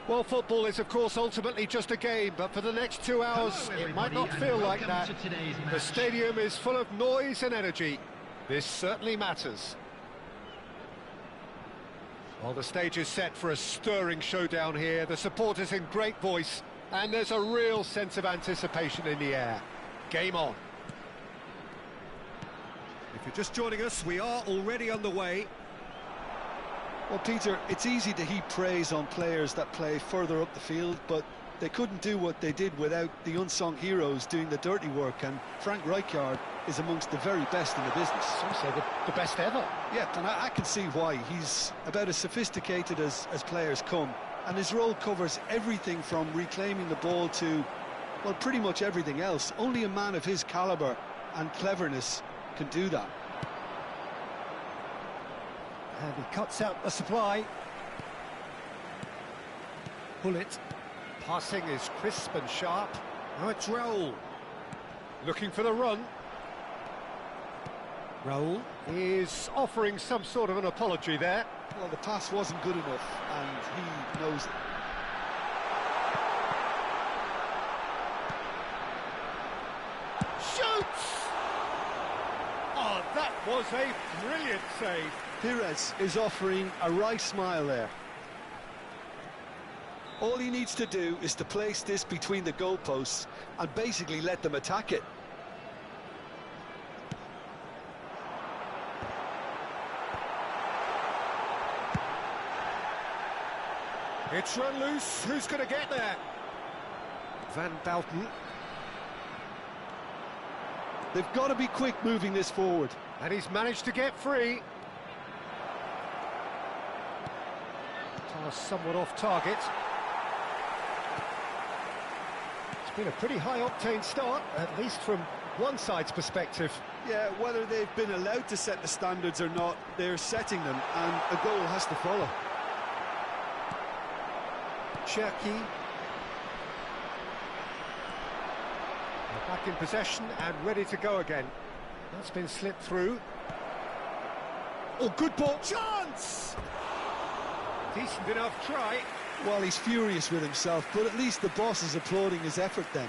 Well, football is, of course, ultimately just a game, but for the next 2 hours, it might not feel like that. The stadium is full of noise and energy. This certainly matters. Well, the stage is set for a stirring showdown here. The supporters in great voice, and there's a real sense of anticipation in the air. Game on. If you're just joining us, we are already underway. Well, Peter, it's easy to heap praise on players that play further up the field, but they couldn't do what they did without the unsung heroes doing the dirty work, and Frank Rijkaard is amongst the very best in the business. Some say the best ever. Yeah, and I can see why. He's about as sophisticated as players come, and his role covers everything from reclaiming the ball to, well, pretty much everything else. Only a man of his calibre and cleverness can do that. And he cuts out the supply. Bullet. Passing is crisp and sharp. Now it's Raul. Looking for the run. Raul is offering some sort of an apology there. Well, the pass wasn't good enough, and he knows it. Shoots! Oh, that was a brilliant save. Pires is offering a wry smile there. All he needs to do is to place this between the goalposts and basically let them attack it. It's run loose. Who's going to get there? Van Bouten. They've got to be quick moving this forward. And he's managed to get free. Pass somewhat off target. It's been a pretty high-octane start, at least from one side's perspective. Yeah, whether they've been allowed to set the standards or not, they're setting them, and a goal has to follow. Cherki. Back in possession and ready to go again. That's been slipped through. Oh, good ball. Chance! Decent enough try. Well, he's furious with himself, but at least the boss is applauding his effort then.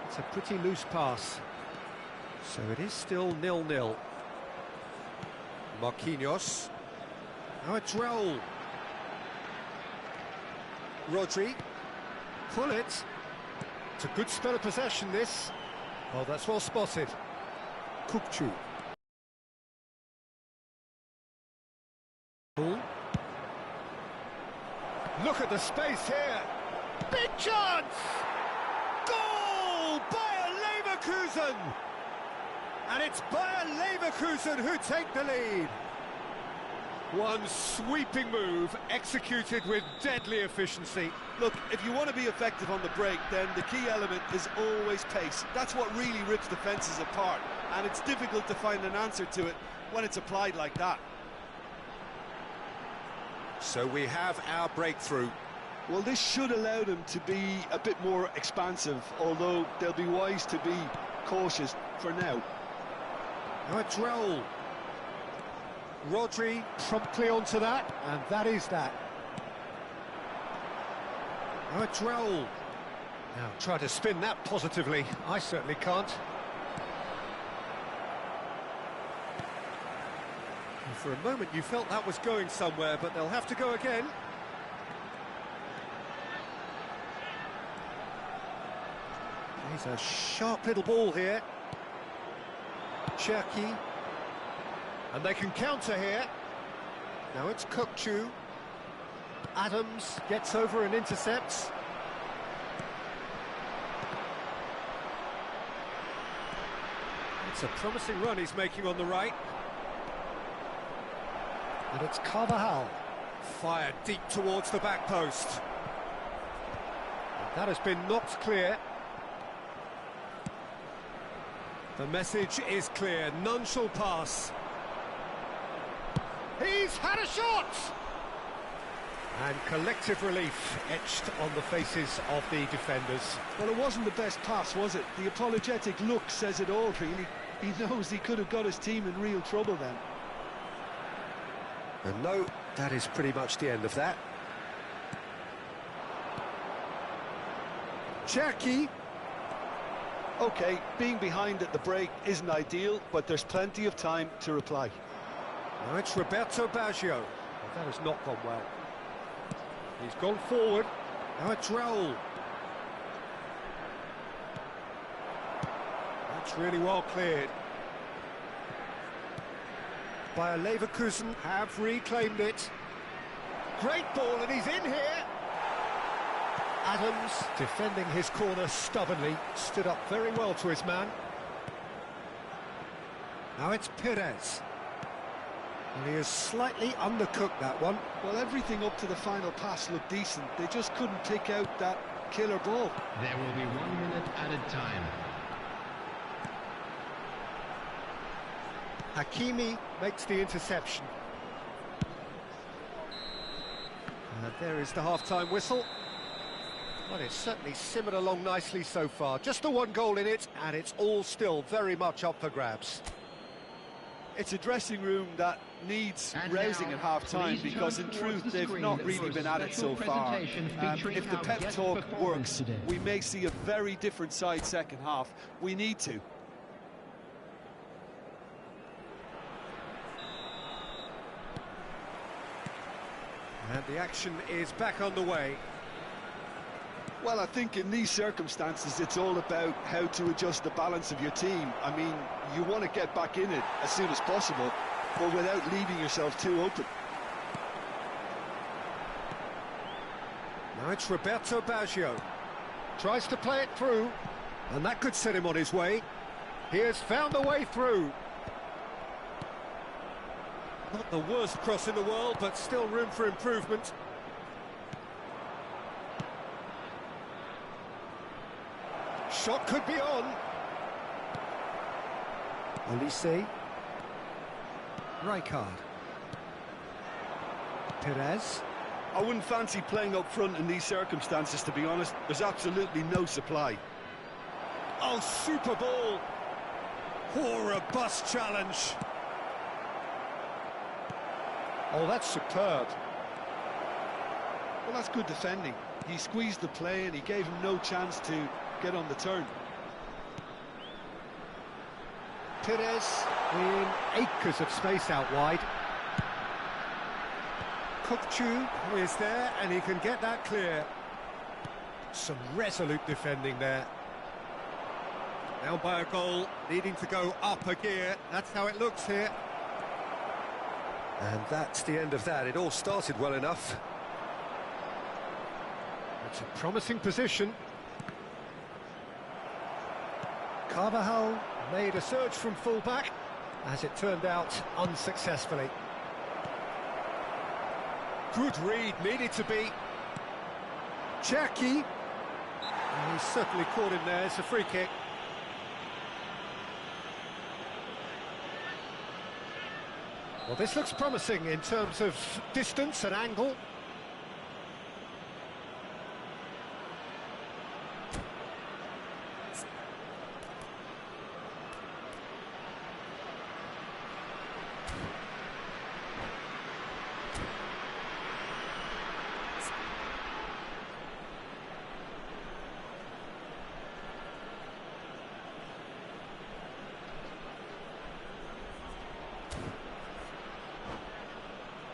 It's a pretty loose pass. So it is still 0-0. Marquinhos. Now it's Raul. Rodri. Pull it. It's a good spell of possession, this. Oh, that's well spotted. Kukçu. Look at the space here. Big chance! Goal! Bayer Leverkusen! And it's Bayer Leverkusen who take the lead. One sweeping move, executed with deadly efficiency. Look, if you want to be effective on the break, then the key element is always pace. That's what really rips defences apart, and it's difficult to find an answer to it when it's applied like that. So we have our breakthrough. Well, this should allow them to be a bit more expansive, although they'll be wise to be cautious for now. Now it's Raul. Rodri promptly onto that, and that is that. Now it's Raul. Now try to spin that positively. I certainly can't. And for a moment you felt that was going somewhere, but they'll have to go again. He's a sharp little ball here. Cherki. And they can counter here. Now it's Kukçu. Adams gets over and intercepts. It's a promising run he's making on the right. And it's Carvajal. Fired deep towards the back post. And that has been knocked clear. The message is clear, none shall pass. He's had a shot! And collective relief etched on the faces of the defenders. Well, it wasn't the best pass, was it? The apologetic look says it all, really. He knows he could have got his team in real trouble then. And no, that is pretty much the end of that. Cherki. OK, being behind at the break isn't ideal, but there's plenty of time to reply. Now it's Roberto Baggio. That has not gone well. He's gone forward. Now it's Raul. That's really well cleared. Bayer Leverkusen have reclaimed it. Great ball, and he's in here. Adams, defending his corner stubbornly, stood up very well to his man. Now it's Perez. And he has slightly undercooked that one. Well, everything up to the final pass looked decent. They just couldn't pick out that killer ball. There will be 1 minute added time. Hakimi makes the interception. And there is the half-time whistle. Well, it's certainly simmered along nicely so far. Just the one goal in it, and it's all still very much up for grabs. It's a dressing room that needs And rousing now, at half-time please because turn in towards truth the they've screen not for really a been at it so special far. presentation featuring If the our pep guest talk performance works, today. we may see a very different side second half. We need to. And the action is back underway. Well, I think in these circumstances it's all about how to adjust the balance of your team. I mean, you want to get back in it as soon as possible, but without leaving yourself too open. Now it's Roberto Baggio. Tries to play it through, and that could set him on his way. He has found a way through. Not the worst cross in the world, but still room for improvement. Shot could be on. Olise. Rijkaard. Perez. I wouldn't fancy playing up front in these circumstances, to be honest. There's absolutely no supply. Oh, super ball. Oh, robust challenge. Oh, that's superb. Well, that's good defending. He squeezed the play and he gave him no chance to get on the turn. Perez in acres of space out wide. Kokchu is there and he can get that clear. Some resolute defending there. Now by a goal, needing to go up a gear. That's how it looks here. And that's the end of that. It all started well enough. It's a promising position. Carvajal made a surge from full-back, as it turned out, unsuccessfully. Good read, needed to be. Cherki. And he's certainly caught him there. It's a free kick. Well, this looks promising in terms of distance and angle.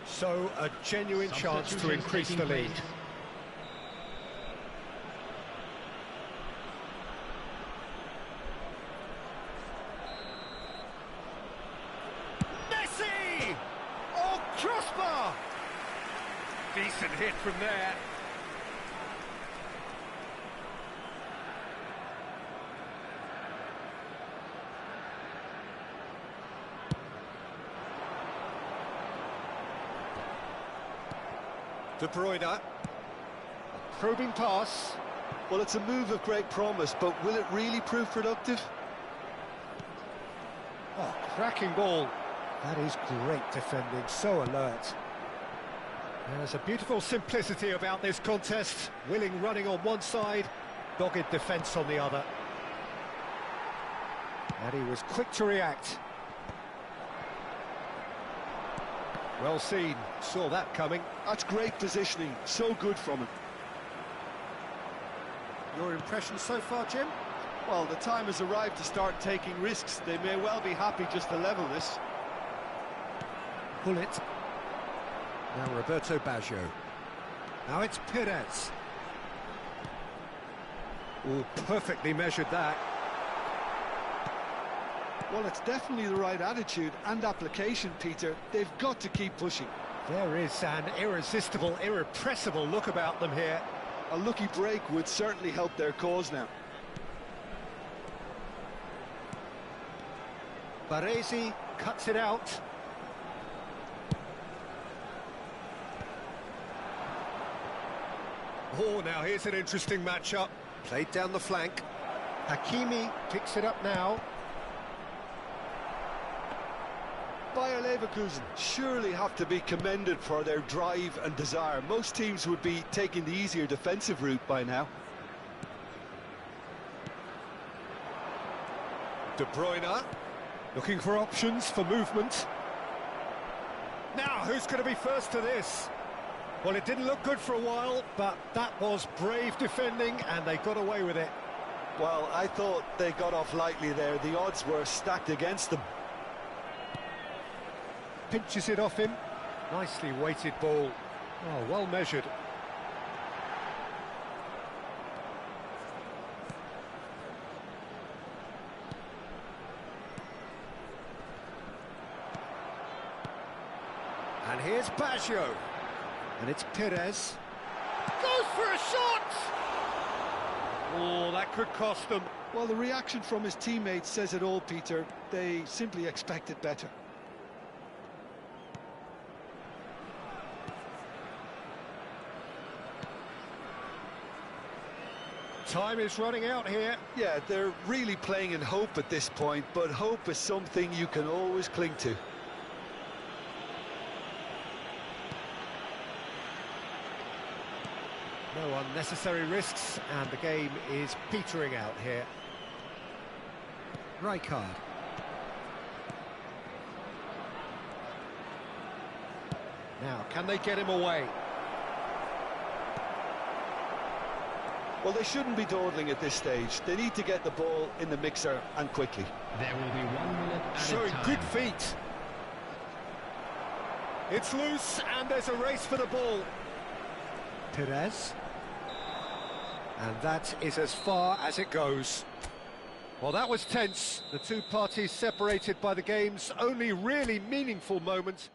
So, a genuine chance to increase the lead. Messi! Oh, crossbar! Decent hit from there. De Bruyne, a probing pass. Well, it's a move of great promise, but will it really prove productive? Oh, cracking ball. That is great defending, so alert. There's a beautiful simplicity about this contest. Willing running on one side, dogged defence on the other. And he was quick to react. Well seen, saw that coming. That's great positioning, so good from him. Your impression so far, Jim? Well, the time has arrived to start taking risks. They may well be happy just to level this. Pull it. Now Roberto Baggio. Now it's Perez. Oh, perfectly measured that. Well, it's definitely the right attitude and application, Peter. They've got to keep pushing. There is an irresistible, irrepressible look about them here. A lucky break would certainly help their cause now. Baresi cuts it out. Oh, now here's an interesting matchup. Played down the flank. Hakimi picks it up now. Bayer Leverkusen surely have to be commended for their drive and desire. Most teams would be taking the easier defensive route by now. De Bruyne looking for options for movement. Now, who's going to be first to this? Well, it didn't look good for a while, but that was brave defending, and they got away with it. Well, I thought they got off lightly there. The odds were stacked against them. Pinches it off him. Nicely weighted ball. Oh, well measured. And here's Baggio. And it's Perez. Goes for a shot! Oh, that could cost them. Well, the reaction from his teammates says it all, Peter. They simply expected better. Time is running out here. Yeah, they're really playing in hope at this point, but hope is something you can always cling to. No unnecessary risks, and the game is petering out here. Rijkaard. Now, can they get him away? Well, they shouldn't be dawdling at this stage. They need to get the ball in the mixer, and quickly. There will be 1 minute at Showing a time. good feet. It's loose, and there's a race for the ball. Perez. And that is as far as it goes. Well, that was tense. The two parties separated by the game's only really meaningful moment.